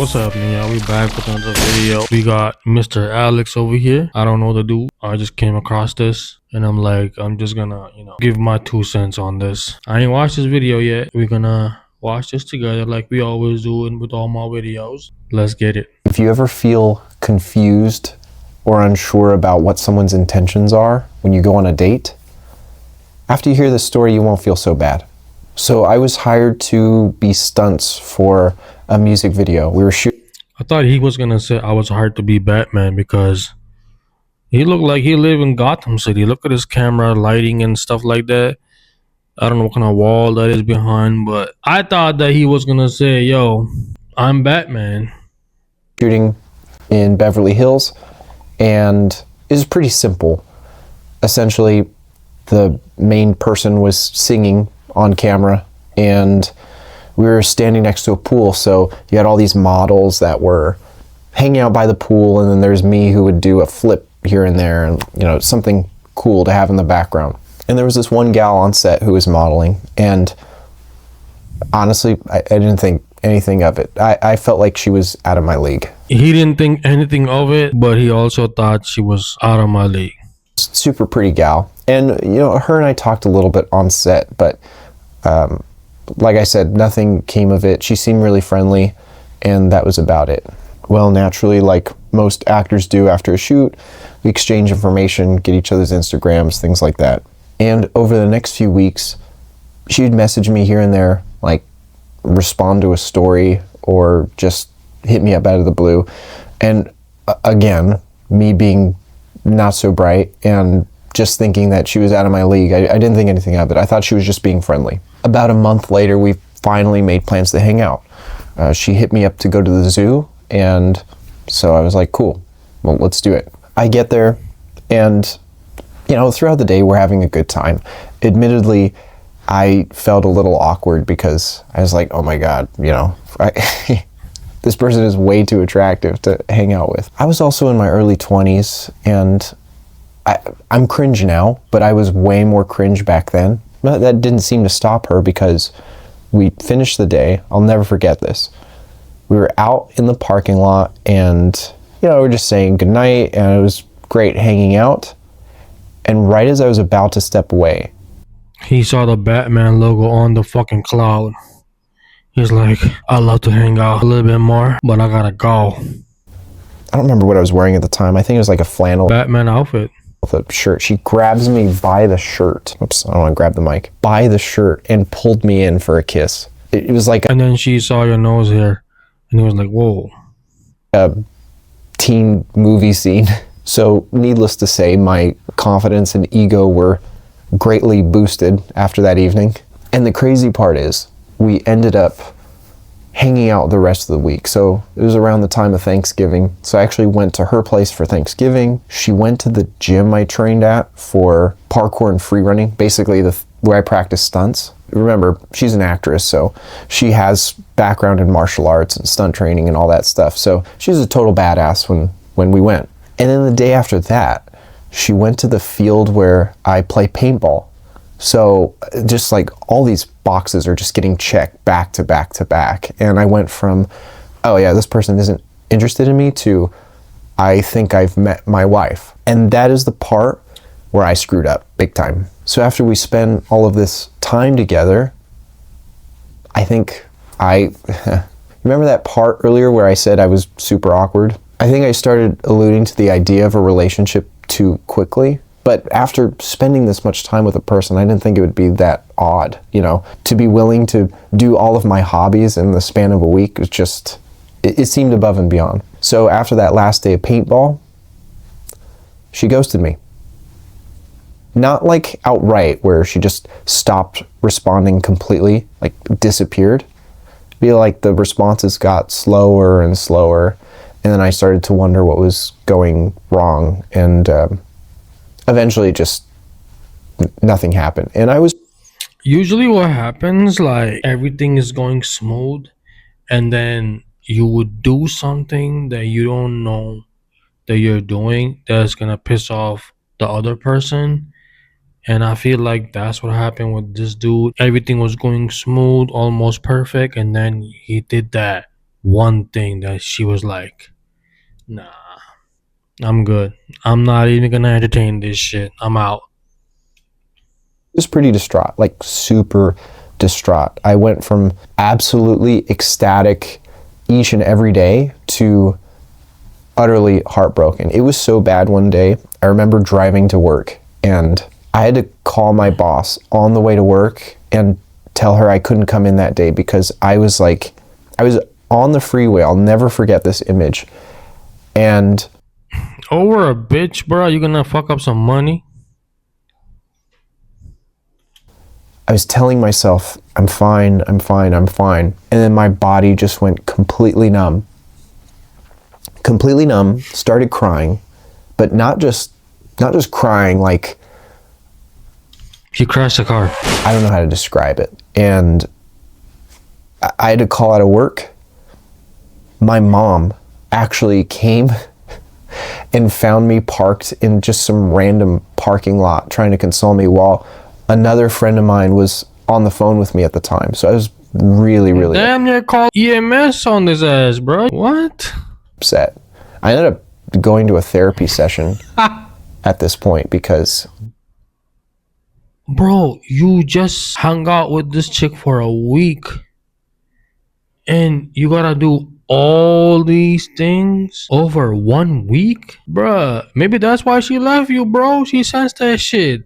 What's happening, y'all? We back with another video. We got Mr. Alex over here. I don't know the dude. I just came across this and I'm like, I'm just gonna, give my 2 cents on this. I ain't watched this video yet. We're gonna watch this together like we always do with all my videos. Let's get it. If you ever feel confused or unsure about what someone's intentions are when you go on a date, after you hear this story, you won't feel so bad. So I was hired to be stunts for a music video. We were shooting. I thought he was gonna say I was hard to be Batman because he looked like he lived in Gotham City. Look at his camera lighting and stuff like that. I don't know what kind of wall that is behind, but I thought that he was gonna say, yo, I'm Batman. Shooting in Beverly Hills, and it was pretty simple. Essentially, the main person was singing on camera, and we were standing next to a pool, so you had all these models that were hanging out by the pool, and then there's me who would do a flip here and there, and something cool to have in the background. And there was this one gal on set who was modeling, and honestly, I didn't think anything of it. I felt like she was out of my league. He didn't think anything of it, but he also thought she was out of my league. Super pretty gal, and her and I talked a little bit on set, but like I said, nothing came of it. She seemed really friendly, and that was about it. Well, naturally, like most actors do after a shoot, we exchange information, get each other's Instagrams, things like that. And over the next few weeks, she'd message me here and there, like respond to a story or just hit me up out of the blue. And again, me being not so bright and just thinking that she was out of my league, I didn't think anything of it. I thought she was just being friendly. About a month later, we finally made plans to hang out. She hit me up to go to the zoo, and so I was like, cool, well, let's do it. I get there, and throughout the day, we're having a good time. Admittedly, I felt a little awkward because I was like, oh my God, this person is way too attractive to hang out with. I was also in my early 20s, and I'm cringe now, but I was way more cringe back then. But that didn't seem to stop her because we finished the day. I'll never forget this. We were out in the parking lot, and we were just saying goodnight, and it was great hanging out. And right as I was about to step away, He saw the Batman logo on the fucking cloud. He's like, I'd love to hang out a little bit more, but I gotta go. I don't remember what I was wearing at the time. I think it was like a flannel Batman outfit. with a shirt. She grabs me by the shirt. Oops, I don't want to grab the mic. By the shirt and pulled me in for a kiss. It was like And then she saw your nose hair and he was like, whoa. a teen movie scene. So needless to say, my confidence and ego were greatly boosted after that evening. And the crazy part is we ended up hanging out the rest of the week. So it was around the time of Thanksgiving. So I actually went to her place for Thanksgiving. She went to the gym I trained at for parkour and free running, basically where I practice stunts. Remember, she's an actress, so she has background in martial arts and stunt training and all that stuff. So she was a total badass when we went. And then the day after that, she went to the field where I play paintball. So just like all these boxes are just getting checked back to back to back. And I went from, oh yeah, this person isn't interested in me, to I think I've met my wife. And that is the part where I screwed up big time. So after we spend all of this time together, I think remember that part earlier where I said I was super awkward? I think I started alluding to the idea of a relationship too quickly. But after spending this much time with a person, I didn't think it would be that odd, to be willing to do all of my hobbies in the span of a week was just, it seemed above and beyond. So after that last day of paintball, she ghosted me. Not like outright where she just stopped responding completely, like disappeared. I feel like the responses got slower and slower, and then I started to wonder what was going wrong, and eventually just nothing happened. And I was Usually what happens, like everything is going smooth and then you would do something that you don't know that you're doing that's gonna piss off the other person. And I feel like that's what happened with this dude. Everything was going smooth, almost perfect, and then he did that. one thing that she was like, nah, I'm good. I'm not even gonna entertain this shit. I'm out. Was pretty distraught, like super distraught. I went from absolutely ecstatic each and every day to utterly heartbroken. It was so bad one day. I remember driving to work and I had to call my boss on the way to work and tell her I couldn't come in that day because I was on the freeway. I'll never forget this image. And Over a bitch, bro, you gonna fuck up some money? I was telling myself, I'm fine, I'm fine, I'm fine. And then my body just went completely numb. Completely numb, started crying, but not just crying like, She crashed the car. I don't know how to describe it. And I had to call out of work. My mom actually came and found me parked in just some random parking lot trying to console me while another friend of mine was on the phone with me at the time. So I was really, really Damn near called EMS on his ass, bro. What? upset. I ended up going to a therapy session at this point because Bro, you just hung out with this chick for a week and you gotta do all these things over 1 week? Bruh, maybe that's why she left you, bro. She sensed that shit.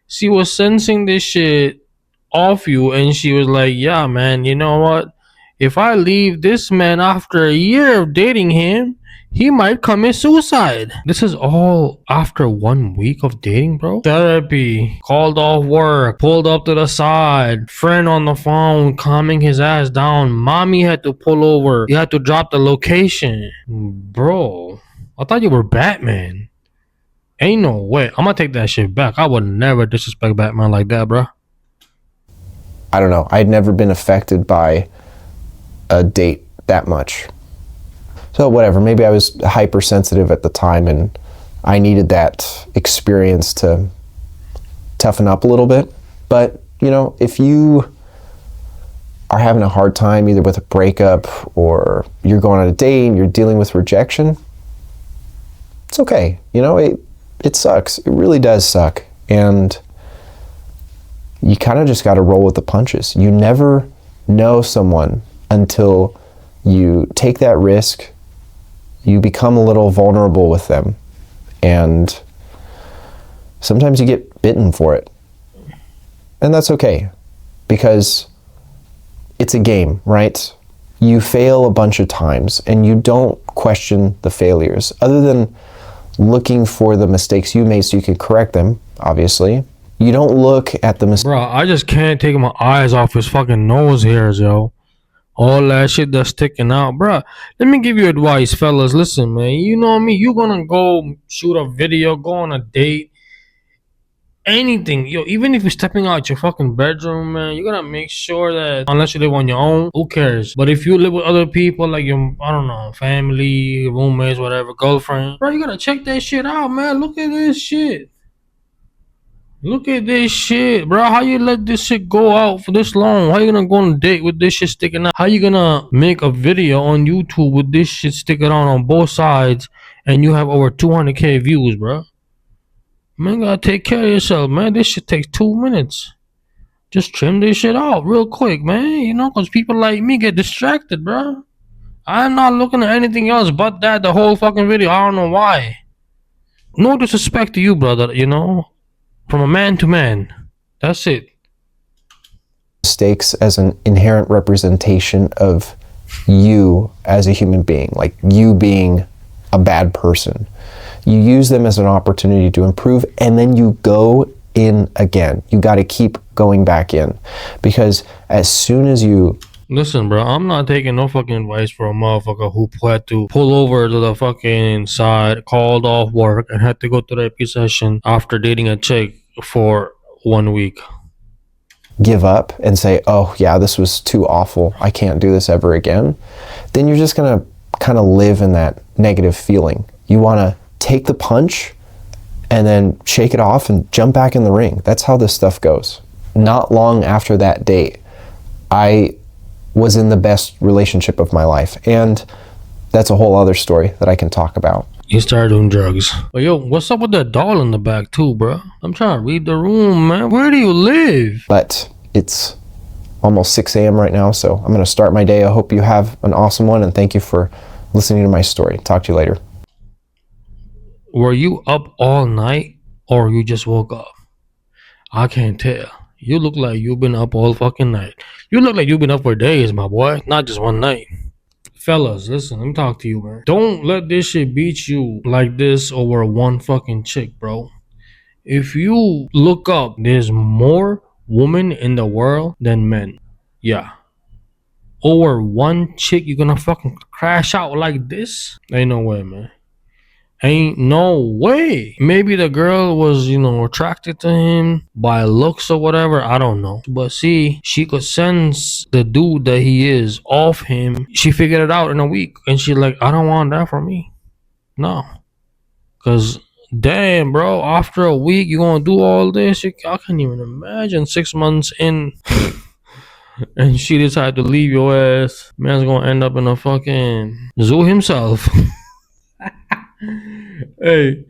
She was sensing this shit off you and she was like, yeah, man, you know what? If I leave this man after a year of dating him, he might commit suicide. This is all after 1 week of dating, bro. Therapy, called off work, pulled up to the side, friend on the phone, calming his ass down. Mommy had to pull over. You had to drop the location. Bro, I thought you were Batman. Ain't no way. I'm gonna take that shit back. I would never disrespect Batman like that, bro. I don't know, I'd never been affected by a date that much. So whatever, maybe I was hypersensitive at the time and I needed that experience to toughen up a little bit. But, you know, if you are having a hard time either with a breakup or you're going on a date and you're dealing with rejection, it's okay. You know, it sucks. It really does suck. And you kind of just got to roll with the punches. You never know someone until you take that risk, you become a little vulnerable with them, and sometimes you get bitten for it. And that's okay, because it's a game, right? You fail a bunch of times, and you don't question the failures, other than looking for the mistakes you made so you can correct them, obviously. You don't look at the mistakes. Bro, I just can't take my eyes off his fucking nose hairs, yo. All that shit that's sticking out, bro. Let me give you advice, fellas. Listen, man. You know me. You gonna go shoot a video, go on a date, anything, yo. Even if you're stepping out your fucking bedroom, man, you gotta make sure that unless you live on your own, who cares? But if you live with other people, like your, I don't know, family, roommates, whatever, girlfriend, bro, you gotta check that shit out, man. Look at this shit. Look at this shit, bro. How you let this shit go out for this long? How you gonna go on a date with this shit sticking out? How you gonna make a video on YouTube with this shit sticking out on both sides and you have over 200K views, bro? Man, gotta take care of yourself, man. This shit takes 2 minutes. Just trim this shit out real quick, man. You know, cause people like me get distracted, bro. I'm not looking at anything else but that the whole fucking video. I don't know why. No disrespect to you, brother, you know? From a man to man. That's it. Mistakes as an inherent representation of you as a human being, like you being a bad person. You use them as an opportunity to improve, and then you go in again. You got to keep going back in, because as soon as you Listen, bro, I'm not taking no fucking advice for a motherfucker who had to pull over to the fucking side, called off work, and had to go to therapy session after dating a chick for 1 week. give up and say, oh yeah, this was too awful, I can't do this ever again, then you're just gonna kind of live in that negative feeling. You want to take the punch and then shake it off and jump back in the ring. That's how this stuff goes. Not long after that date, I was in the best relationship of my life. And that's a whole other story that I can talk about. You started doing drugs. But yo, what's up with that doll in the back too, bro? I'm trying to read the room, man. Where do you live? But it's almost 6 a.m. right now, so I'm going to start my day. I hope you have an awesome one, and thank you for listening to my story. Talk to you later. Were you up all night or you just woke up? I can't tell. You look like you've been up all fucking night. You look like you've been up for days, my boy. Not just one night. Fellas, listen, let me talk to you, man. Don't let this shit beat you like this over one fucking chick, bro. If you look up, there's more women in the world than men. Yeah. Over one chick, you're gonna fucking crash out like this? Ain't no way, man. Ain't no way. Maybe the girl was, attracted to him by looks or whatever. I don't know. But see, she could sense the dude that he is off him. She figured it out in a week. And she's like, I don't want that for me. No. Because, damn, bro, after a week, you're going to do all this? I can't even imagine 6 months in. And she decided to leave your ass. Man's going to end up in a fucking zoo himself. Hey,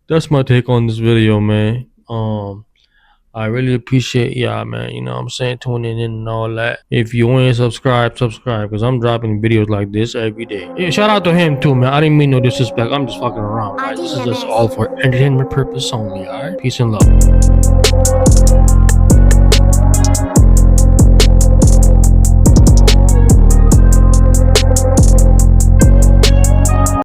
that's my take on this video, man. I really appreciate y'all, man. You know what I'm saying? Tuning in and all that. If you ain't subscribe, because I'm dropping videos like this every day. Yeah, shout out to him too, man. I didn't mean no disrespect. I'm just fucking around, right? This is just all for entertainment purpose only, alright? Peace and love.